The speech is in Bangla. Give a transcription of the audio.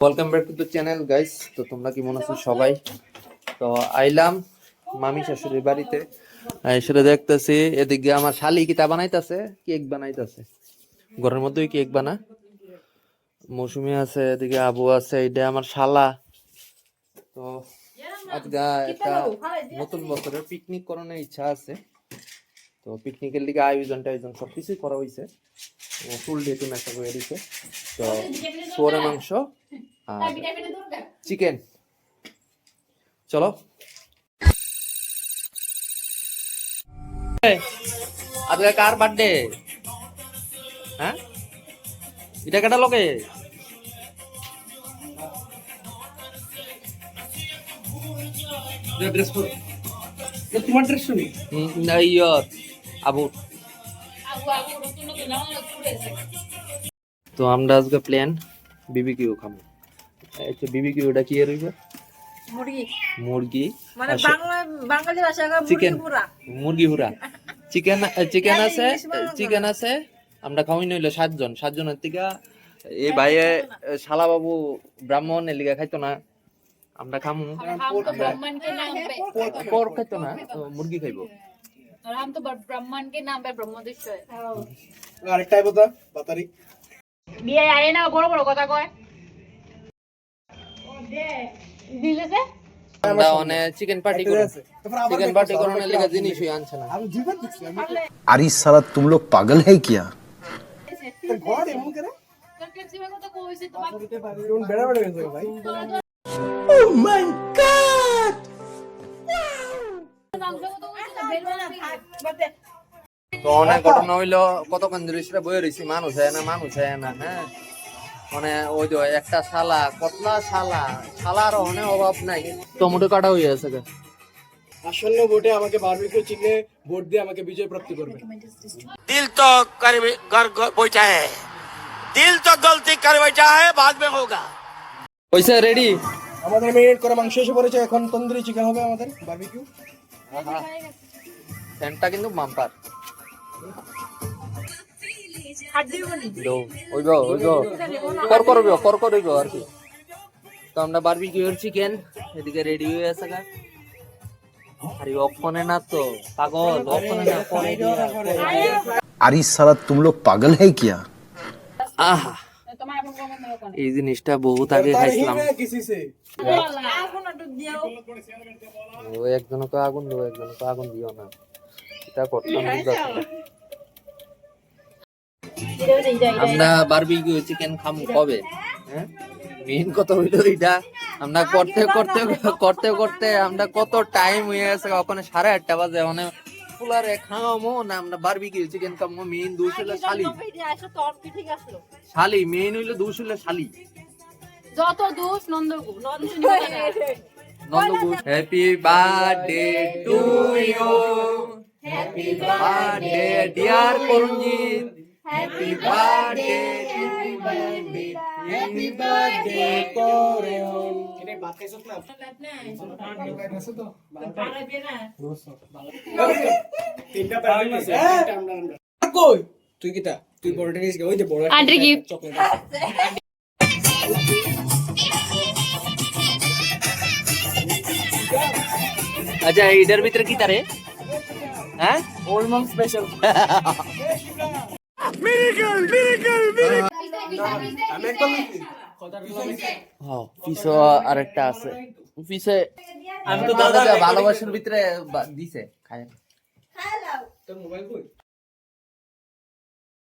Welcome back to the channel guys. তো তোমরা কেমন আছো সবাই? তো আইলাম মামি শাশুড়ির বাড়িতে, সেটা দেখতেছি এদিকে আমার শালি কিতা বানাইতেছে, কেক বানাইতেছে। ঘরের মধ্যেই কেক বানা। মৌসুমি আছে, এদিকে আবু আছে, এটা আমার শালা। তো আজকে একটা নতুন বছরের পিকনিক করানোর ইচ্ছা আছে। তো পিকনিকের লিগে আয়োজন সবকিছুই করা হয়েছে। ফুল ডেটুন একটা করে দিছে। তো শুয়োরের মাংস আর চিকেন। চলো। আজকে কার বার্থডে? হ্যাঁ, এটা কেটা লোকে? তোমার ড্রেস শুনি আবু। তো আমরা আজকে প্ল্যান বিবিকিউ খাবো। আচ্ছা, বিবিকিউটা কি রইবে? মুরগি মুরগি মানে বাঙালি ভাষায় চিকেন, মুরগি পুরা। মুরগি হুরা। চিকেন চিকেন হ্যাঁ, আছে, ইংলিশ বানানো চিকেন আছে। আমরা খাওয়াই নইলে সাতজনের থেকে এই ভাইয়ে শালা বাবু ব্রাহ্মণ এর লিগা খাইতো না। আমরা খামু। ब्राह्मण के नाम पे পর খাইতো না, মুরগি খাইবো। और हम तो ब्राह्मण के नाम पे ब्रह्मोदीश है আরেকটাই বতা বাতারি বিয়ে আয় না বড় বড় কথা কয় দিলে যে আমরা অনেক চিকেন পার্টি করব। চিকেন পার্টি করানোর লিগা জিনিসই আনছে না। আমি জীবন দেখছি আমি अरे साला तुम लोग पागल है क्या? তোর ঘর এমন করে তোর কেসি মে কথা কইছে তোমার কোন বেড়া বেড়া হয়েছে ভাই মাংস কথা কইছে না বের না তো অনেক ঘটনা হইলো, কতক্ষণ ধরে সেটা বয়ে রয়েছি, মানুষ হয় না। হ্যাঁ, মানে ওই যে একটা শালা, কতলা শালার অনেক অভাব নাই। টমেটো কাটা হয়ে আছে। আসন্ন ভোটে আমাকে বারবিকিউ চিকেনে ভোট দিয়ে আমাকে বিজয় প্রাপ্তি করবে दिल तो कर बैठा है, दिल तो गलती कर बैठा है, बाद में होगा। হইছে রেডি। আমাদের মেরিনেট করা মাংস এসে পড়েছে, এখন তন্দুরি চিকেন হবে আমাদের বারবিকিউ। ফ্যানটা কিন্তু বাম্পার। হাড্ডি বনি ওইগো কর করইব আর কি। তো আমরা বারবিকিউর চিকেন এদিকে রেডি হয়ে আছে গা। আরে অপনে না তো পাগল, অপনে না করে দিয়া। अरे साला तुम लोग पागल है क्या? আহা, তোমার এখন কোন কোন এই জিনিসটা বহুত আগে খাইছিলাম। কিসি সে আগুন একটু দিও। ও একজনকে আগুন দিও, একজনকে আগুন দিও না, এটা করতাম না। আমরা বারবিকিউ চিকেন খামু কবে? হ্যাঁ, মেইন কথা হইলো এটা। আমরা করতে আমরা কত টাইম হয়ে গেছে, ওখানে 8:30 বাজে। মানে ফুলারে খাওয়ামো না, আমরা বারবিকিউ চিকেন খামু। মেইন দোষ হইলো শালি, মেইন হইলো দোষ হইলো শালি। যত দোষ নন্দগু নন্দগু। Happy birthday to you, happy birthday dear Karunjit, happy birthday, happy birthday Karun. এটা ভাত খাইছস না আছে তো তিনটা প্যাকেট আছে একটা আমরা কই তুই কিটা তুই বড়টা নিস ওই যে বড় আন্টি কি চকলেট আচ্ছা, এটার ভিতরে কি তারে? হ্যাঁ, ওল্ড মম স্পেশাল আমি একদম পিছো আরেকটা আছে পিছে। আমি তো দাদা ভালোবাসার ভিতরে দিছে খায়। তোর মোবাইল কই